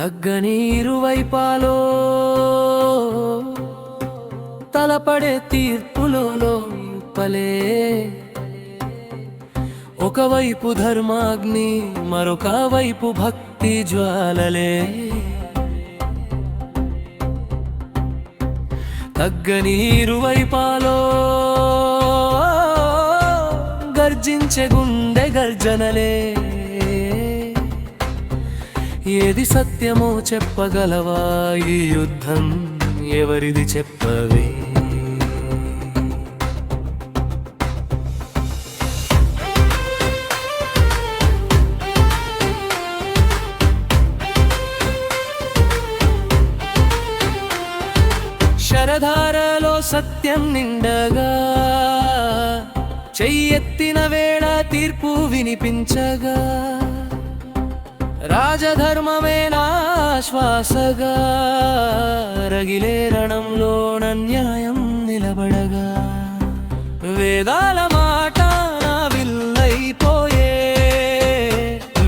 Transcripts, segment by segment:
తగ్గని ఇరువైపాలో తలపడే తీర్పులో పలే ఒకవైపు ధర్మాగ్ని మరొక వైపు భక్తి జ్వాలలే తగ్గని ఇరువైపాలో గర్జించే గుండె గర్జనలే ఏది సత్యమో చెప్పగలవా ఈ యుద్ధం ఎవరిది చెప్పవే శరధారలో సత్యం నిండగా చెయ్యెత్తిన వేళ తీర్పు వినిపించగా రాజధర్మమే నా శ్వాసగా రగిలే రణంలో న్యాయం నిలబడగా వేదాల మాట నా విల్లైపోయే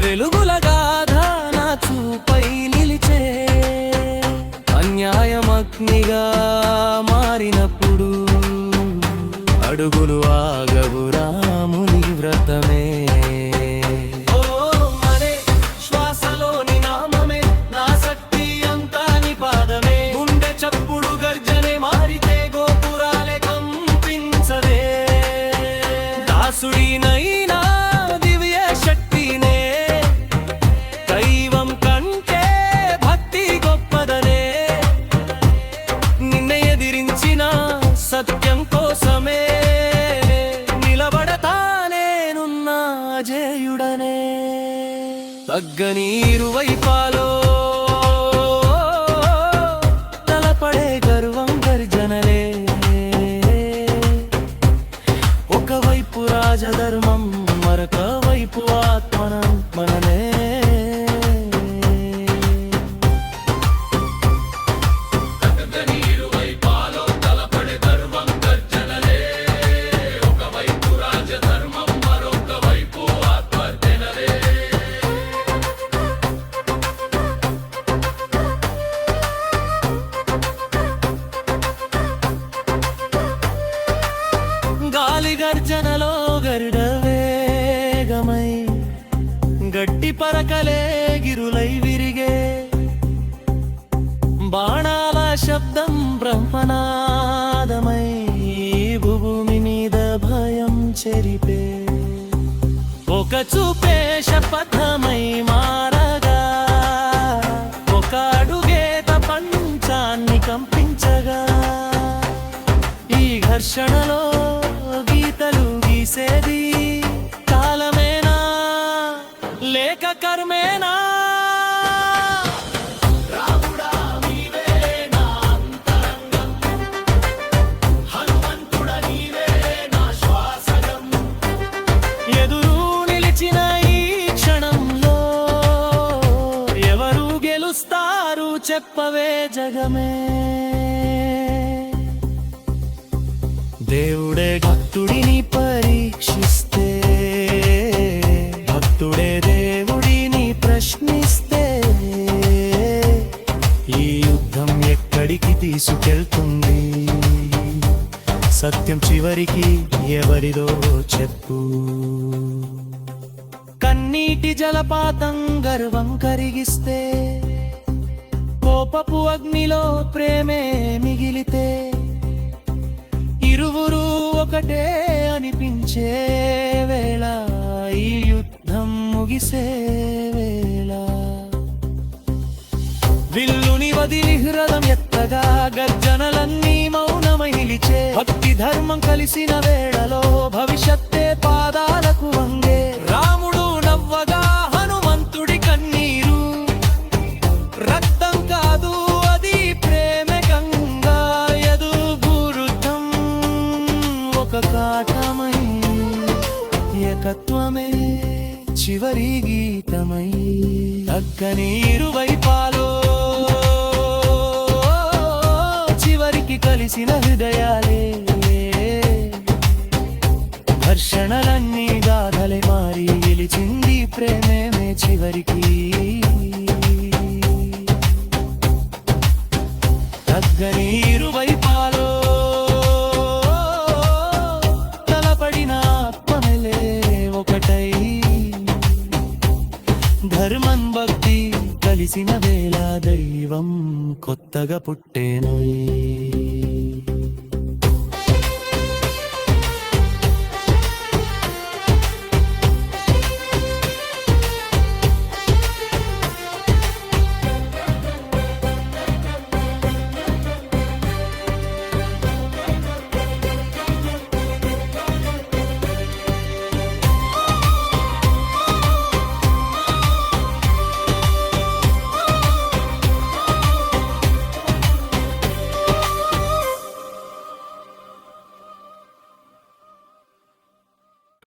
వెలుగుల గాథ నా చూపై నిలిచే అన్యాయం అగ్నిగా మారినప్పుడు అడుగులు ఆగవు రాముని వ్రతమే దాసుడినైనా దివ్య శక్తినే దైవం కంటే భక్తి గొప్పదనే నిన్ను ఎదిరించిన సత్యం కోసమే నిలబడతానేనున్న అజేయుడనే తగ్గని ఇరువైపాలో తలపడే గర్వం గర్జనలే ఒకవైపు రాజధర్మం మరొక వైపు ఆత్మనం మననే గాలి గర్జనలో గరుడవేగమై గట్టి పరకలే గిరులై విరిగే బాణాల శబ్దం బ్రహ్మనాదమై భూమి మీద భయం చెరిపే ఒక చూపే శపథమై మారగా ఒక అడుగేత పంచాన్ని కంపించగా ఈ ఘర్షణలో గీతలు గీసేది కాలమేనా లేక కర్మేనా రాముడా నీవే నా అంతరంగం హనుమంతుడా నీవే నా శ్వాసగం ఎదురు నిలిచిన ఈ క్షణంలో ఎవరు గెలుస్తారు చెప్పవే జగమే దేవుడే భక్తుడిని పరీక్షిస్తే భక్తుడే దేవుడిని ప్రశ్నిస్తే ఈ యుద్ధం ఎక్కడికి తీసుకెళ్తుంది సత్యం చివరికి ఎవరిదో చెప్పు కన్నీటి జలపాతం గర్వం కరిగిస్తే కోపపు అగ్నిలో ప్రేమే మిగిలితే ఇరువురు ఒకటే అనిపించే వేళ ఈ యుద్ధం ముగిసే వేళ విల్లుని వదిలి హృదయం ఎత్తగా గర్జనలన్నీ మౌనమై నిలిచే భక్తి ధర్మం కలిసిన వేళలో భవిష్యత్తే పాదాలకు వంగే రాముడు నవ్వగా హనుమంతుడి కన్నీరు రక్తం కాదు అది ప్రేమే గంగా ఎదుగురుతం ఒక కాటమై ఏకత్వమే చివరి గీతమై తగ్గని ఇరువైపాలో చివరికి కలిసిన హృదయాలే ఘర్షణలన్నీ గాథలే మారి గెలిచింది ప్రేమే చివరికి ఒకటై ధర్మం భక్తి కలిసిన వేళ దైవం కొత్తగా పుట్టేను.